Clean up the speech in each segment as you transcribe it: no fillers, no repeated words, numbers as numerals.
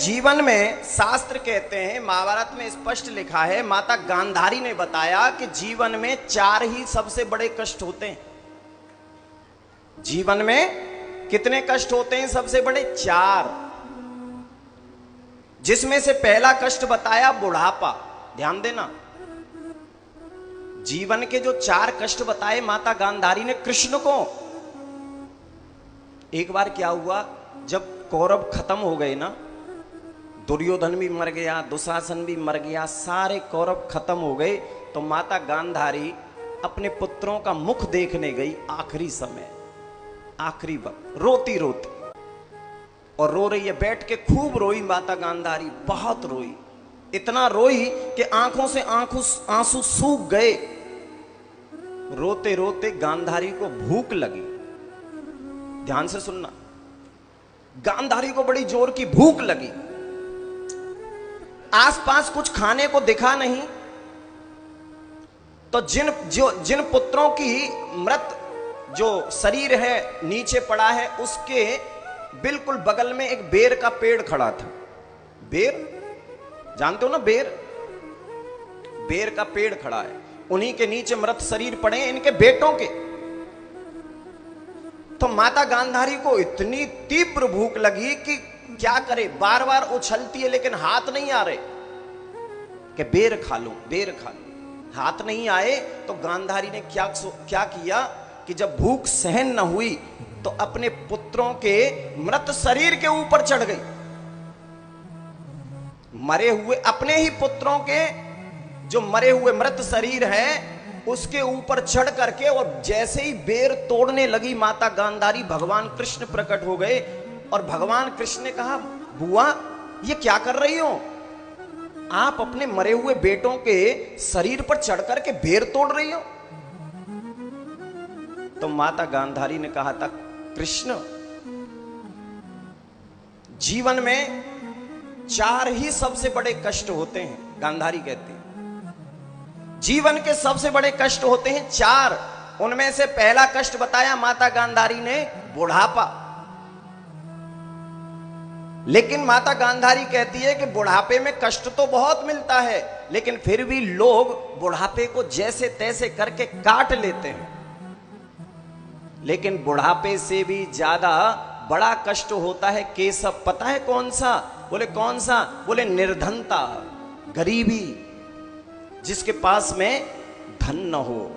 जीवन में शास्त्र कहते हैं, महाभारत में स्पष्ट लिखा है, माता गांधारी ने बताया कि जीवन में 4 ही सबसे बड़े कष्ट होते हैं। जीवन में कितने कष्ट होते हैं सबसे बड़े? 4। जिसमें से पहला कष्ट बताया बुढ़ापा। ध्यान देना, जीवन के जो 4 कष्ट बताए माता गांधारी ने कृष्ण को। एक बार क्या हुआ, जब कौरव खत्म हो गए ना, दुर्योधन भी मर गया, दुशासन भी मर गया, सारे कौरव खत्म हो गए, तो माता गांधारी अपने पुत्रों का मुख देखने गई। आखिरी समय, आखिरी वक्त, रोती रोती, और रो रही है, बैठ के खूब रोई माता गांधारी, बहुत रोई, इतना रोई कि आंखों से आंसू सूख गए। रोते रोते गांधारी को भूख लगी। ध्यान से सुनना, गांधारी को बड़ी जोर की भूख लगी। आसपास कुछ खाने को दिखा नहीं, तो जिन पुत्रों की मृत जो शरीर है नीचे पड़ा है, उसके बिल्कुल बगल में एक बेर का पेड़ खड़ा था। बेर जानते हो ना, बेर का पेड़ खड़ा है, उन्हीं के नीचे मृत शरीर पड़े हैं, इनके बेटों के। तो माता गांधारी को इतनी तीव्र भूख लगी कि क्या करे, बार बार उछलती है लेकिन हाथ नहीं आ रहे कि बेर खा लूं, बेर खा लूं। हाथ नहीं आए तो गांधारी ने क्या किया कि जब भूख सहन न हुई तो अपने पुत्रों के मृत शरीर के ऊपर चढ़ गई। मरे हुए अपने ही पुत्रों के जो मरे हुए मृत शरीर है उसके ऊपर चढ़ करके, और जैसे ही बेर तोड़ने लगी माता गांधारी, भगवान कृष्ण प्रकट हो गए। और भगवान कृष्ण ने कहा, बुआ ये क्या कर रही हो आप? अपने मरे हुए बेटों के शरीर पर चढ़ करके बेर तोड़ रही हो। तो माता गांधारी ने कहा था, कृष्ण, जीवन में 4 ही सबसे बड़े कष्ट होते हैं। गांधारी कहती है, जीवन के सबसे बड़े कष्ट होते हैं 4। उनमें से पहला कष्ट बताया माता गांधारी ने, बुढ़ापा। लेकिन माता गांधारी कहती है कि बुढ़ापे में कष्ट तो बहुत मिलता है, लेकिन फिर भी लोग बुढ़ापे को जैसे तैसे करके काट लेते हैं। लेकिन बुढ़ापे से भी ज्यादा बड़ा कष्ट होता है केशव। पता है कौन सा? बोले कौन सा? बोले निर्धनता, गरीबी, जिसके पास में धन न हो।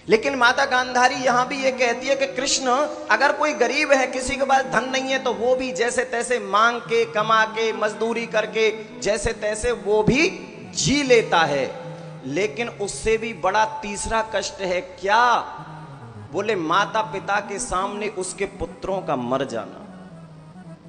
लेकिन माता गांधारी यहां भी ये कहती है कि कृष्ण, अगर कोई गरीब है, किसी के पास धन नहीं है, तो वो भी जैसे तैसे मांग के, कमा के, मजदूरी करके जैसे तैसे वो भी जी लेता है। लेकिन उससे भी बड़ा तीसरा कष्ट है। क्या? बोले माता पिता के सामने उसके पुत्रों का मर जाना।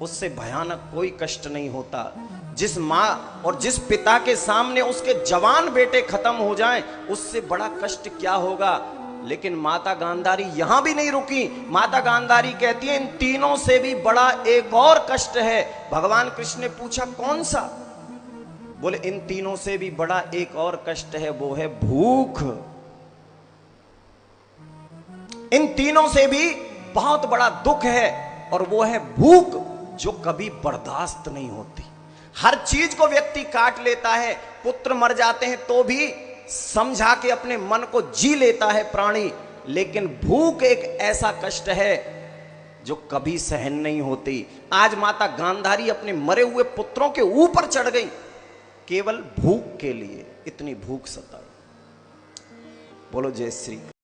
उससे भयानक कोई कष्ट नहीं होता। जिस माँ और जिस पिता के सामने उसके जवान बेटे खत्म हो जाएं, उससे बड़ा कष्ट क्या होगा। लेकिन माता गांधारी यहां भी नहीं रुकी। माता गांधारी कहती है, इन तीनों से भी बड़ा एक और कष्ट है। भगवान कृष्ण ने पूछा, कौन सा? बोले इन तीनों से भी बड़ा एक और कष्ट है, वो है भूख। इन तीनों से भी बहुत बड़ा दुख है, और वो है भूख, जो कभी बर्दाश्त नहीं होती। हर चीज को व्यक्ति काट लेता है। पुत्र मर जाते हैं तो भी समझा के अपने मन को जी लेता है प्राणी, लेकिन भूख एक ऐसा कष्ट है जो कभी सहन नहीं होती। आज माता गांधारी अपने मरे हुए पुत्रों के ऊपर चढ़ गई, केवल भूख के लिए। इतनी भूख सताई। बोलो जय श्री।